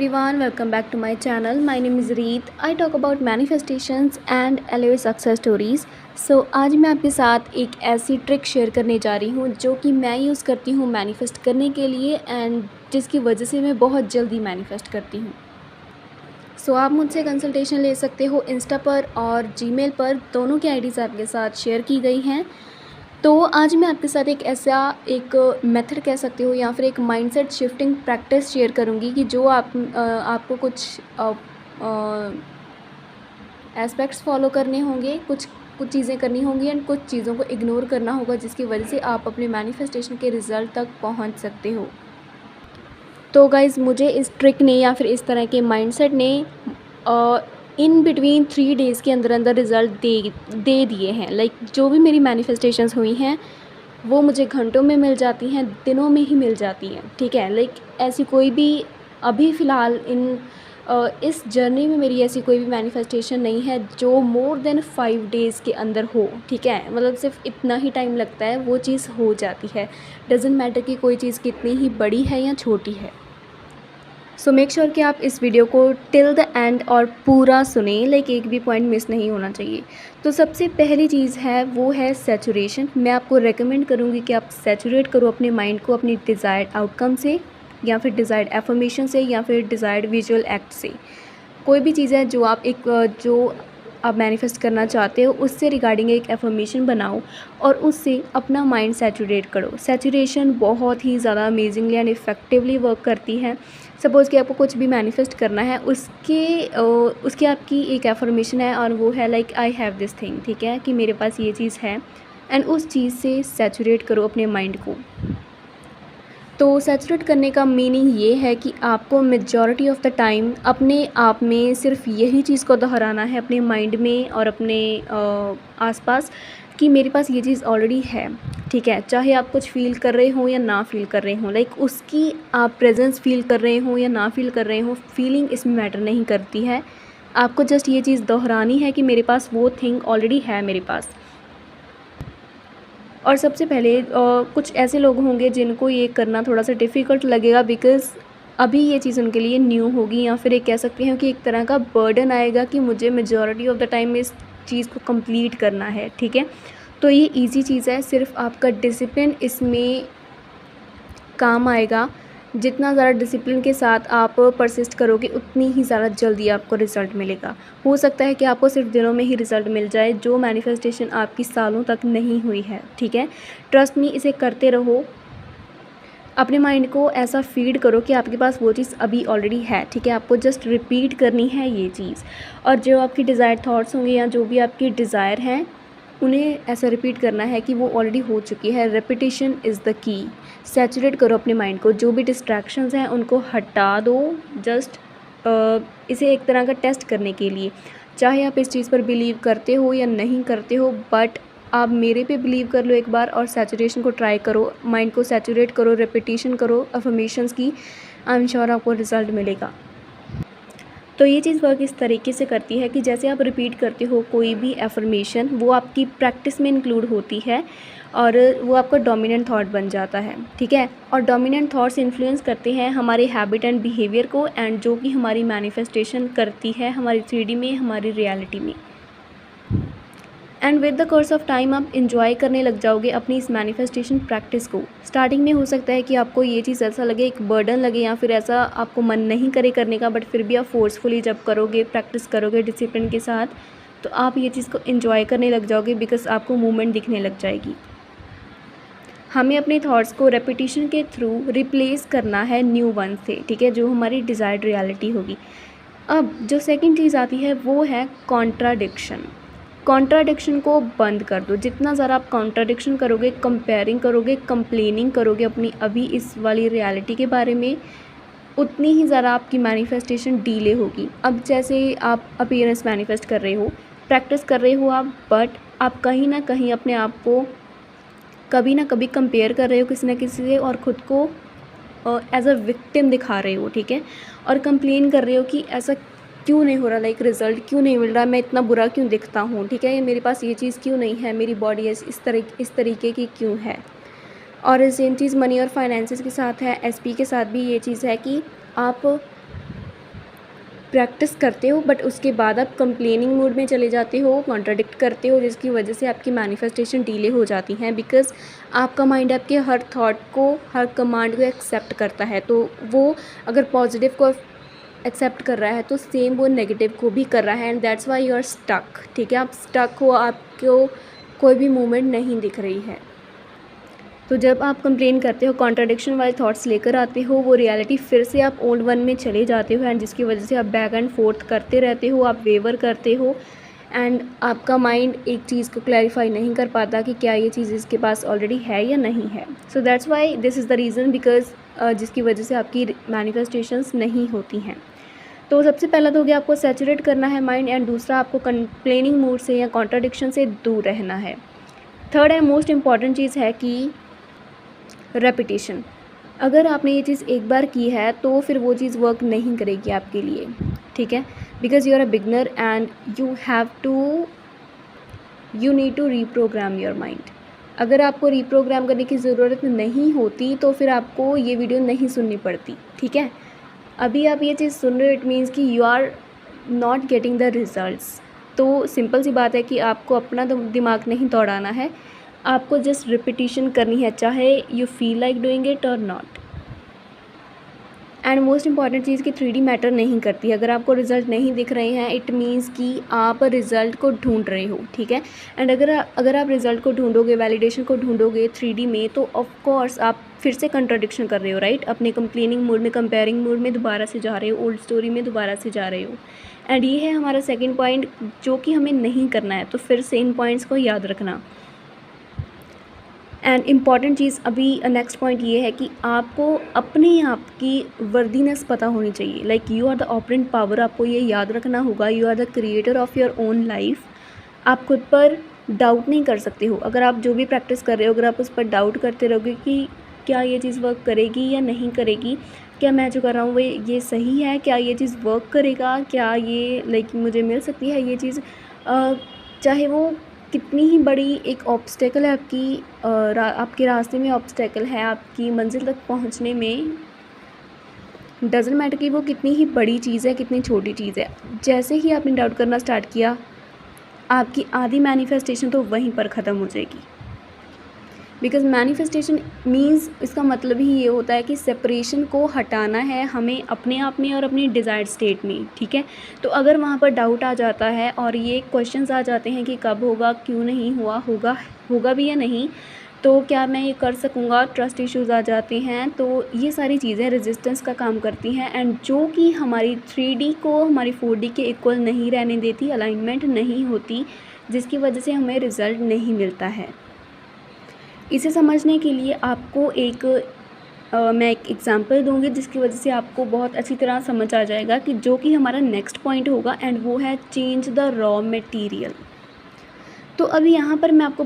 everyone, welcome back to my channel. My name is Reet. I talk about manifestations and elevate success stories. आज मैं आपके साथ एक ऐसी ट्रिक शेयर करने जा रही हूँ जो कि मैं यूज़ करती हूँ मैनिफेस्ट करने के लिए एंड जिसकी वजह से मैं बहुत जल्दी मैनिफेस्ट करती हूँ। आप मुझसे कंसल्टेशन ले सकते हो इंस्टा पर और जीमेल पर, दोनों की आईडीज़ आपके साथ शेयर की गई हैं। तो आज मैं आपके साथ एक ऐसा एक मेथड कह सकते हो या फिर एक माइंडसेट शिफ्टिंग प्रैक्टिस शेयर करूँगी कि जो आपको कुछ एस्पेक्ट्स फॉलो करने होंगे, कुछ चीज़ें करनी होंगी एंड कुछ चीज़ों को इग्नोर करना होगा, जिसकी वजह से आप अपने मैनिफेस्टेशन के रिज़ल्ट तक पहुंच सकते हो। तो गाइज़, मुझे इस ट्रिक ने या फिर इस तरह के माइंडसेट ने इन बिटवीन 3 डेज़ के अंदर अंदर रिज़ल्ट दे दिए हैं। जो भी मेरी मैनिफेस्टेशंस हुई हैं वो मुझे घंटों में मिल जाती हैं, दिनों में ही मिल जाती हैं। ठीक है, ऐसी कोई भी अभी फ़िलहाल इस जर्नी में मेरी ऐसी कोई भी मैनिफेस्टेशन नहीं है जो मोर देन 5 डेज़ के अंदर हो। ठीक है, मतलब सिर्फ इतना ही टाइम लगता है, वो चीज़ हो जाती है। डज़न्ट मैटर कि कोई चीज़ कितनी ही बड़ी है या छोटी है। मेक श्योर कि आप इस वीडियो को टिल द एंड और पूरा सुने, एक भी पॉइंट मिस नहीं होना चाहिए। तो सबसे पहली चीज़ है वो है सैचुरेशन। मैं आपको रेकमेंड करूँगी कि आप सैचुरेट करो अपने माइंड को अपनी डिज़ायर्ड आउटकम से या फिर डिज़ायर्ड एफर्मेशन से या फिर डिज़ायर्ड विजुअल एक्ट से। कोई भी चीज़ है जो आप मैनिफेस्ट करना चाहते हो, उससे रिगार्डिंग एक एफर्मेशन बनाओ और उससे अपना माइंड सैचुरेट करो। सैचुरेशन बहुत ही ज़्यादा अमेजिंगली एंड इफ़ेक्टिवली वर्क करती है। सपोज़ कि आपको कुछ भी मैनिफेस्ट करना है, उसकी आपकी एक एफर्मेशन है और वो है आई हैव दिस थिंग। ठीक है, कि मेरे पास ये चीज़ है एंड उस चीज़ से सैचुरेट करो अपने माइंड को। तो सैचुरेट करने का मीनिंग ये है कि आपको मेजॉरिटी ऑफ द टाइम अपने आप में सिर्फ यही चीज़ को दोहराना है अपने माइंड में और अपने आसपास कि मेरे पास ये चीज़ ऑलरेडी है। ठीक है, चाहे आप कुछ फ़ील कर रहे हो या ना फ़ील कर रहे हो, उसकी आप प्रेजेंस फ़ील कर रहे हो या ना फ़ील कर रहे हो, फीलिंग इसमें मैटर नहीं करती है। आपको जस्ट ये चीज़ दोहरानी है कि मेरे पास वो थिंग ऑलरेडी है मेरे पास। और सबसे पहले कुछ ऐसे लोग होंगे जिनको ये करना थोड़ा सा डिफ़िकल्ट लगेगा, बिकॉज़ अभी ये चीज़ उनके लिए न्यू होगी या फिर एक कह सकते हैं कि एक तरह का बर्डन आएगा कि मुझे मेजॉरिटी ऑफ द टाइम इस चीज़ को कंप्लीट करना है। ठीक है, तो ये ईज़ी चीज़ है, सिर्फ आपका डिसिप्लिन इसमें काम आएगा। जितना ज़्यादा डिसिप्लिन के साथ आप परसिस्ट करोगे उतनी ही ज़्यादा जल्दी आपको रिज़ल्ट मिलेगा। हो सकता है कि आपको सिर्फ दिनों में ही रिज़ल्ट मिल जाए, जो मैनिफेस्टेशन आपकी सालों तक नहीं हुई है। ठीक है, ट्रस्ट मी, इसे करते रहो। अपने माइंड को ऐसा फीड करो कि आपके पास वो चीज़ अभी ऑलरेडी है। ठीक है, आपको जस्ट रिपीट करनी है ये चीज़। और जो आपकी डिज़ायर थॉट्स होंगे या जो भी आपकी डिज़ायर हैं, उन्हें ऐसा रिपीट करना है कि वो ऑलरेडी हो चुकी है। Repetition is the key. Saturate करो अपने माइंड को, जो भी डिस्ट्रैक्शंस हैं उनको हटा दो, जस्ट इसे एक तरह का टेस्ट करने के लिए। चाहे आप इस चीज़ पर बिलीव करते हो या नहीं करते हो, बट आप मेरे पे बिलीव कर लो एक बार और सैचुरेशन को ट्राई करो, माइंड को सैचुरेट करो, रेपिटेशन करो अफर्मेशंस की। आई एम श्योर आपको रिज़ल्ट मिलेगा। तो ये चीज़ वर्क इस तरीके से करती है कि जैसे आप रिपीट करते हो कोई भी एफर्मेशन, वो आपकी प्रैक्टिस में इंक्लूड होती है और वो आपका डोमिनेंट थॉट बन जाता है। ठीक है, और डोमिनेंट थॉट्स इन्फ्लुएंस करते हैं हमारे हैबिट एंड बिहेवियर को, एंड जो कि हमारी मैनिफेस्टेशन करती है हमारी 3D में, हमारी रियलिटी में। And with the course of time आप इन्जॉय करने लग जाओगे अपनी इस मैनिफेस्टेशन प्रैक्टिस को। स्टार्टिंग में हो सकता है कि आपको ये चीज़ ऐसा लगे, एक बर्डन लगे या फिर ऐसा आपको मन नहीं करे करने का, बट फिर भी आप फोर्सफुली जब करोगे, प्रैक्टिस करोगे डिसिप्लिन के साथ, तो आप ये चीज़ को इन्जॉय करने लग जाओगे, बिकॉज आपको मूवमेंट दिखने लग जाएगी। हमें अपने थॉट्स को रेपिटेशन के थ्रू रिप्लेस करना है न्यू वन से। ठीक है, जो हमारी डिज़ायर्ड रियलिटी होगी। अब जो सेकंड चीज़ आती है वो है कॉन्ट्राडिक्शन। कॉन्ट्राडिक्शन को बंद कर दो। जितना ज़्यादा आप कॉन्ट्राडिक्शन करोगे, कंपेयरिंग करोगे, कंप्लेनिंग करोगे अपनी अभी इस वाली रियलिटी के बारे में, उतनी ही ज़्यादा आपकी मैनिफेस्टेशन डीले होगी। अब जैसे आप अपीयरेंस मैनिफेस्ट कर रहे हो, प्रैक्टिस कर रहे हो आप, बट आप कहीं ना कहीं अपने आप को कभी ना कभी कंपेयर कर रहे हो किसी न किसी से और ख़ुद को एज अ विक्टिम दिखा रहे हो। ठीक है, और कंप्लेन कर रहे हो कि ऐसा क्यों नहीं हो रहा, रिज़ल्ट क्यों नहीं मिल रहा, मैं इतना बुरा क्यों दिखता हूँ। ठीक है, ये मेरे पास ये चीज़ क्यों नहीं है, मेरी बॉडी इस तरीके की क्यों है। और सेम चीज़ मनी और फाइनेंसेस के साथ है, SP के साथ भी ये चीज़ है कि आप प्रैक्टिस करते हो बट उसके बाद आप कंप्लेनिंग मूड में चले जाते हो, कॉन्ट्राडिक्ट करते हो, जिसकी वजह से आपकी मैनिफेस्टेशन डिले हो जाती हैं। बिकॉज़ आपका माइंड आपके हर थॉट को, हर कमांड को एक्सेप्ट करता है। तो वो अगर पॉजिटिव को एक्सेप्ट कर रहा है तो सेम वो नेगेटिव को भी कर रहा है, and that's why you are stuck. ठीक है, आप स्टक हो, आपको कोई भी मूवमेंट नहीं दिख रही है। तो जब आप कंप्लेन करते हो, कॉन्ट्राडिक्शन वाले थॉट्स लेकर आते हो, वो रियलिटी फिर से आप ओल्ड वन में चले जाते हो, एंड जिसकी वजह से आप बैक एंड फोर्थ करते रहते हो, आप वेवर करते हो, एंड आपका माइंड एक चीज़ को क्लैरिफाई नहीं कर पाता कि क्या ये चीज़ इसके पास ऑलरेडी है या नहीं है। So that's why this is the reason, because जिसकी वजह से आपकी मैनिफेस्टेशंस नहीं होती हैं। तो सबसे पहला तो हो गया आपको सैचुरेट करना है माइंड, एंड दूसरा आपको कंप्लेनिंग मूड से या कॉन्ट्राडिक्शन से दूर रहना है। थर्ड एंड मोस्ट इम्पॉर्टेंट चीज़ है कि रेपिटेशन। अगर आपने ये चीज़ एक बार की है तो फिर वो चीज़ वर्क नहीं करेगी आपके लिए। ठीक है, because you are a beginner and you need to reprogram your mind. अगर आपको रीप्रोग्राम करने की ज़रूरत नहीं होती तो फिर आपको ये वीडियो नहीं सुननी पड़ती। ठीक है, अभी आप ये चीज़ सुन रहे हो, इट मीन्स कि you are not getting the results. तो सिंपल सी बात है कि आपको अपना दिमाग नहीं दौड़ाना है, आपको जस्ट रिपीटिशन करनी है, चाहे you feel like doing it और नॉट। एंड मोस्ट इंपॉर्टेंट चीज़ कि 3D मैटर नहीं करती। अगर आपको रिजल्ट नहीं दिख रहे हैं, इट मीन्स कि आप रिज़ल्ट को ढूंढ रहे हो। ठीक है, एंड अगर आप रिज़ल्ट को ढूंढोगे, वैलिडेशन को ढूंढोगे 3D में, तो ऑफ कोर्स आप फिर से कंट्राडिक्शन कर रहे हो, राइट। अपने कंप्लेनिंग मूड में, कंपेयरिंग मूड में दोबारा से जा रहे हो, ओल्ड स्टोरी में दोबारा से जा रहे हो। एंड ये है हमारा सेकेंड पॉइंट जो कि हमें नहीं करना है। तो फिर से इन पॉइंट्स को याद रखना। एंड इम्पॉर्टेंट चीज़ अभी नेक्स्ट पॉइंट ये है कि आपको अपने आप की वर्दीनेस पता होनी चाहिए। Like you are the operant power, आपको ये याद रखना होगा। You are the creator of your own life. आप खुद पर डाउट नहीं कर सकते हो। अगर आप जो भी प्रैक्टिस कर रहे हो, अगर आप उस पर डाउट करते रहोगे कि क्या ये चीज़ वर्क करेगी या नहीं करेगी, क्या मैं जो कर रहा हूँ वो ये सही है, क्या ये चीज़ वर्क करेगा, क्या ये लाइक मुझे मिल सकती है ये चीज़, चाहे वो कितनी ही बड़ी एक ऑब्स्टेकल है आपके रास्ते में, ऑब्स्टेकल है आपकी मंजिल तक पहुंचने में, डजेंट मैटर कि वो कितनी ही बड़ी चीज़ है, कितनी छोटी चीज़ है। जैसे ही आपने डाउट करना स्टार्ट किया, आपकी आधी मैनिफेस्टेशन तो वहीं पर ख़त्म हो जाएगी। बिकॉज मैनिफेस्टेशन मीन्स, इसका मतलब ही ये होता है कि सेपरेशन को हटाना है हमें अपने आप में और अपनी डिज़ायर्ड स्टेट में। ठीक है, तो अगर वहाँ पर डाउट आ जाता है और ये क्वेश्चंस आ जाते हैं कि कब होगा, क्यों नहीं हुआ, होगा भी या नहीं, तो क्या मैं ये कर सकूँगा, ट्रस्ट इश्यूज़ आ जाते हैं, तो ये सारी चीज़ें रेजिस्टेंस का काम करती हैं, एंड जो कि हमारी 3D को हमारी 4D के इक्वल नहीं रहने देती, अलाइनमेंट नहीं होती, जिसकी वजह से हमें रिज़ल्ट नहीं मिलता है। इसे समझने के लिए आपको मैं एक एग्ज़ाम्पल दूंगी जिसकी वजह से आपको बहुत अच्छी तरह समझ आ जाएगा कि जो कि हमारा नेक्स्ट पॉइंट होगा, एंड वो है चेंज द रॉ मटेरियल। तो अभी यहाँ पर मैं आपको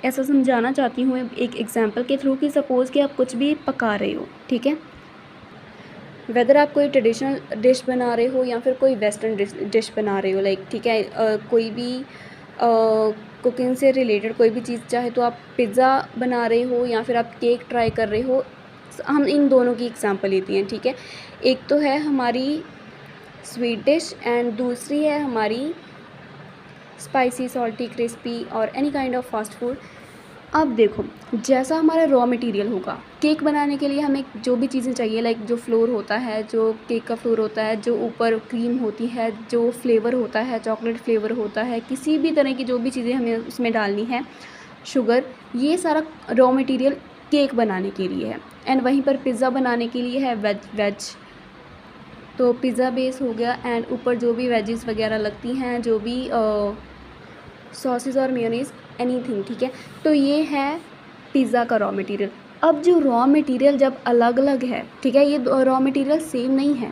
ऐसा समझाना चाहती हूँ एक एग्ज़ाम्पल के थ्रू कि सपोज़ कि आप कुछ भी पका रहे हो। ठीक है, वेदर आप कोई ट्रेडिशनल डिश बना रहे हो या फिर कोई वेस्टर्न डिश बना रहे हो, लाइक ठीक है, कोई भी कुकिंग से रिलेटेड कोई भी चीज़, चाहे तो आप पिज़्ज़ा बना रहे हो या फिर आप केक ट्राई कर रहे हो। हम इन दोनों की एग्जांपल लेती हैं। ठीक है, एक तो है हमारी स्वीट डिश एंड दूसरी है हमारी स्पाइसी, सॉल्टी, क्रिस्पी और any kind of fast food. अब देखो, जैसा हमारा रॉ मटेरियल होगा, केक बनाने के लिए हमें जो भी चीज़ें चाहिए, लाइक जो फ्लोर होता है, जो केक का फ्लोर होता है, जो ऊपर क्रीम होती है, जो फ्लेवर होता है, चॉकलेट फ्लेवर होता है, किसी भी तरह की जो भी चीज़ें हमें उसमें डालनी है, शुगर, ये सारा रॉ मटेरियल केक बनाने के लिए है। एंड वहीं पर पिज़्ज़ा बनाने के लिए है वेज, तो पिज़्ज़ा बेस हो गया, एंड ऊपर जो भी वेजेस वगैरह लगती हैं, जो भी सॉसेस और मेयोनीज़, एनीथिंग। ठीक है, तो ये है पिज़्ज़ा का रॉ मटेरियल। अब जो रॉ मटेरियल जब अलग अलग है, ठीक है, ये रॉ मटेरियल सेम नहीं है,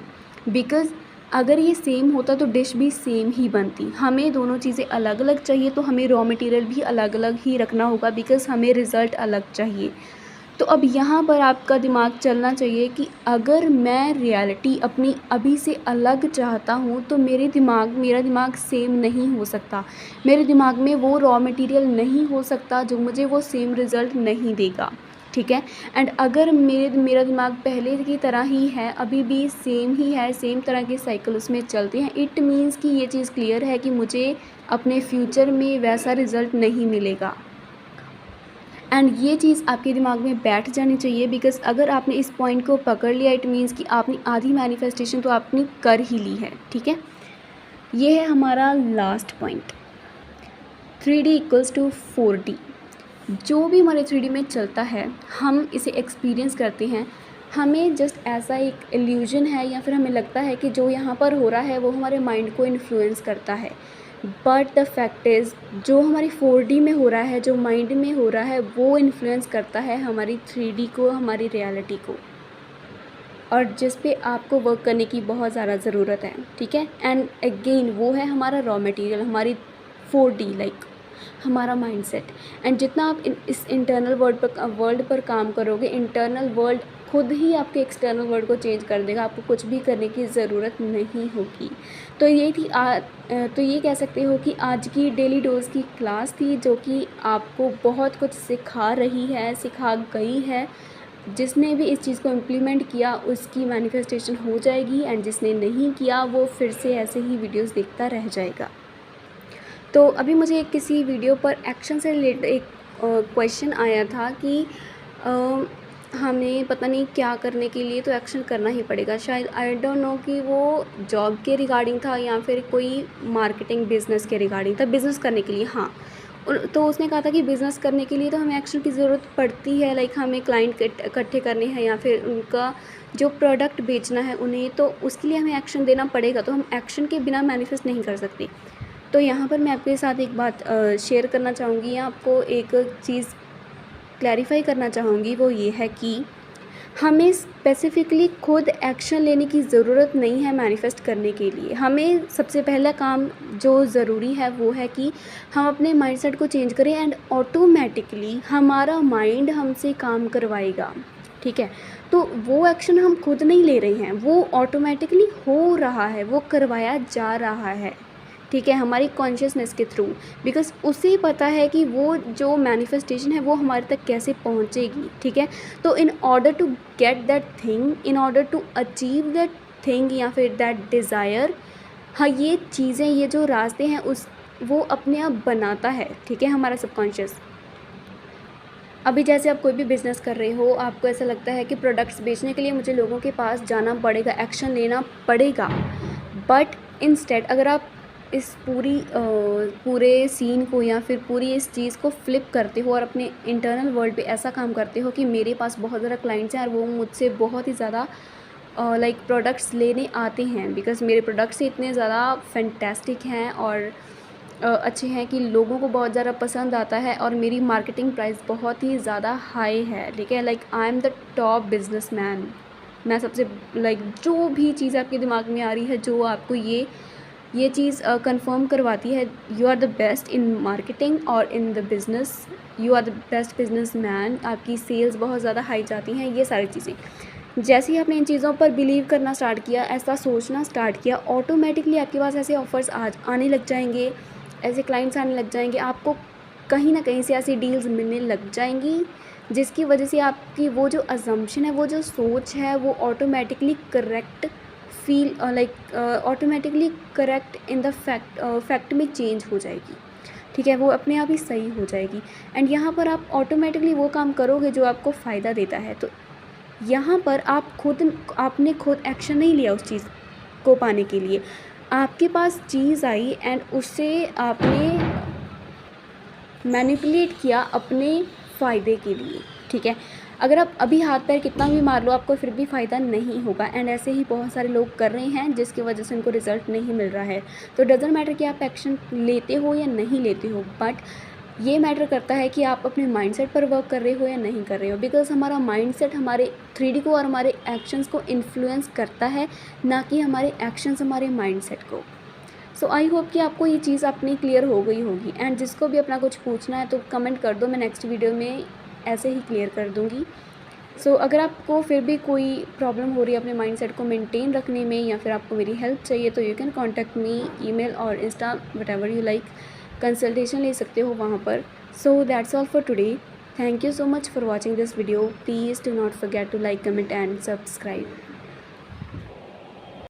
बिकॉज़ अगर ये सेम होता तो डिश भी सेम ही बनती। हमें दोनों चीज़ें अलग अलग चाहिए, तो हमें रॉ मटेरियल भी अलग अलग ही रखना होगा, बिकॉज़ हमें रिज़ल्ट अलग चाहिए। तो अब यहाँ पर आपका दिमाग चलना चाहिए कि अगर मैं रियलिटी अपनी अभी से अलग चाहता हूँ तो मेरा दिमाग सेम नहीं हो सकता। मेरे दिमाग में वो रॉ मटेरियल नहीं हो सकता जो मुझे वो सेम रिज़ल्ट नहीं देगा। ठीक है। एंड अगर मेरा दिमाग पहले की तरह ही है, अभी भी सेम ही है, सेम तरह के साइकिल उसमें चलते हैं, इट मीन्स कि ये चीज़ क्लियर है कि मुझे अपने फ्यूचर में वैसा रिज़ल्ट नहीं मिलेगा। एंड ये चीज़ आपके दिमाग में बैठ जानी चाहिए, बिकॉज़ अगर आपने इस पॉइंट को पकड़ लिया, इट मीन्स कि आपने आधी मैनिफेस्टेशन तो आपने कर ही ली है। ठीक है, ये है हमारा last point, 3D equals to 4D। जो भी हमारे 3D में चलता है, हम इसे एक्सपीरियंस करते हैं, हमें जस्ट ऐसा एक इल्यूजन है, या फिर हमें लगता है कि जो यहाँ पर हो रहा है वो हमारे माइंड को इन्फ्लुएंस करता है। बट द फैक्ट इज़, जो हमारी 4D में हो रहा है, जो माइंड में हो रहा है, वो इन्फ्लुएंस करता है हमारी 3D को, हमारी रियलिटी को, और जिस पे आपको वर्क करने की बहुत ज़्यादा ज़रूरत है। ठीक है, एंड अगेन वो है हमारा रॉ मटेरियल, हमारी 4D, लाइक हमारा माइंडसेट। एंड जितना आप इस इंटरनल वर्ल्ड पर काम करोगे, इंटरनल वर्ल्ड खुद ही आपके एक्सटर्नल वर्ल्ड को चेंज कर देगा, आपको कुछ भी करने की ज़रूरत नहीं होगी। तो ये थी तो ये कह सकते हो कि आज की डेली डोज की क्लास थी, जो कि आपको बहुत कुछ सिखा रही है, सिखा गई है। जिसने भी इस चीज़ को इम्प्लीमेंट किया उसकी मैनिफेस्टेशन हो जाएगी, एंड जिसने नहीं किया वो फिर से ऐसे ही वीडियोस देखता रह जाएगा। तो अभी मुझे किसी वीडियो पर एक्शन से रिलेटेड एक क्वेश्चन आया था कि हमें पता नहीं क्या करने के लिए तो एक्शन करना ही पड़ेगा, शायद आई डोंट नो कि वो जॉब के रिगार्डिंग था या फिर कोई मार्केटिंग बिजनेस के रिगार्डिंग था, बिज़नेस करने के लिए। हाँ, तो उसने कहा था कि बिज़नेस करने के लिए तो हमें एक्शन की ज़रूरत पड़ती है, लाइक हमें क्लाइंट इकट्ठे करने हैं या फिर उनका जो प्रोडक्ट बेचना है उन्हें, तो उसके लिए हमें एक्शन देना पड़ेगा। तो हम एक्शन के बिना मैनिफेस्ट नहीं कर सकते। तो यहाँ पर मैं आपके साथ एक बात शेयर करना चाहूँगी, या आपको एक चीज़ क्लैरिफाई करना चाहूँगी, वो ये है कि हमें स्पेसिफ़िकली खुद एक्शन लेने की ज़रूरत नहीं है मैनिफेस्ट करने के लिए। हमें सबसे पहला काम जो ज़रूरी है वो है कि हम अपने माइंडसेट को चेंज करें, एंड ऑटोमेटिकली हमारा माइंड हमसे काम करवाएगा। ठीक है, तो वो एक्शन हम खुद नहीं ले रहे हैं, वो ऑटोमेटिकली हो रहा है, वो करवाया जा रहा है। ठीक है, हमारी कॉन्शियसनेस के थ्रू, बिकॉज़ उसे पता है कि वो जो मैनिफेस्टेशन है वो हमारे तक कैसे पहुंचेगी। ठीक है, तो in order to get that thing, in order to achieve that thing या फिर दैट डिज़ायर, हाँ, ये चीज़ें, ये जो रास्ते हैं वो अपने आप बनाता है। ठीक है, हमारा सबकॉन्शियस। अभी जैसे आप कोई भी बिज़नेस कर रहे हो, आपको ऐसा लगता है कि प्रोडक्ट्स बेचने के लिए मुझे लोगों के पास जाना पड़ेगा, एक्शन लेना पड़ेगा। बट इंस्टेड अगर आप इस पूरे सीन को या फिर पूरी इस चीज़ को फ्लिप करते हो और अपने इंटरनल वर्ल्ड पे ऐसा काम करते हो कि मेरे पास बहुत ज़्यादा क्लाइंट्स हैं और वो मुझसे बहुत ही ज़्यादा लाइक प्रोडक्ट्स लेने आते हैं, बिकॉज़ मेरे प्रोडक्ट्स इतने ज़्यादा फैंटास्टिक हैं और अच्छे हैं कि लोगों को बहुत ज़्यादा पसंद आता है, और मेरी मार्केटिंग प्राइस बहुत ही ज़्यादा हाई है। ठीक है, like I am the top businessman. मैं सबसे, लाइक जो भी चीज़ आपके दिमाग में आ रही है, जो आपको ये चीज़ कंफर्म करवाती है, you are the best in marketing और in the business, you are the best businessman, आपकी सेल्स बहुत ज़्यादा हाई जाती हैं, ये सारी चीज़ें। जैसे ही आपने इन चीज़ों पर बिलीव करना स्टार्ट किया, ऐसा सोचना स्टार्ट किया, ऑटोमेटिकली आपके पास ऐसे ऑफ़र्स आने लग जाएंगे, ऐसे क्लाइंट्स आने लग जाएंगे, आपको कहीं ना कहीं से ऐसी डील्स मिलने लग जाएंगी, जिसकी वजह से आपकी वो जो अजम्पशन है, वो जो सोच है, वो automatically correct automatically correct in the fact में चेंज हो जाएगी। ठीक है, वो अपने आप ही सही हो जाएगी, एंड यहाँ पर आप ऑटोमेटिकली वो काम करोगे जो आपको फ़ायदा देता है। तो यहाँ पर आपने खुद एक्शन नहीं लिया उस चीज़ को पाने के लिए, आपके पास चीज़ आई एंड उससे आपने मैनिपुलेट किया अपने फ़ायदे के लिए। ठीक है, अगर आप अभी हाथ पैर कितना भी मार लो, आपको फिर भी फ़ायदा नहीं होगा, एंड ऐसे ही बहुत सारे लोग कर रहे हैं जिसकी वजह से उनको रिज़ल्ट नहीं मिल रहा है। तो डज़न्ट मैटर कि आप एक्शन लेते हो या नहीं लेते हो, बट ये मैटर करता है कि आप अपने माइंडसेट पर वर्क कर रहे हो या नहीं कर रहे हो, बिकॉज़ हमारा माइंडसेट हमारे 3D को और हमारे एक्शंस को इन्फ्लुएंस करता है, ना कि हमारे एक्शंस हमारे माइंडसेट को। सो आई होप कि आपको ये चीज़ अपनी क्लियर हो गई होगी, एंड जिसको भी अपना कुछ पूछना है तो कमेंट कर दो, मैं नेक्स्ट वीडियो में ऐसे ही क्लियर कर दूँगी। सो अगर आपको फिर भी कोई प्रॉब्लम हो रही है अपने माइंडसेट को मेंटेन रखने में, या फिर आपको मेरी हेल्प चाहिए, तो you can contact me, email और Insta, whatever you like, consultation ले सकते हो वहाँ पर। So that's all for today. Thank you so much for watching this video. Please do not forget to like, comment and subscribe.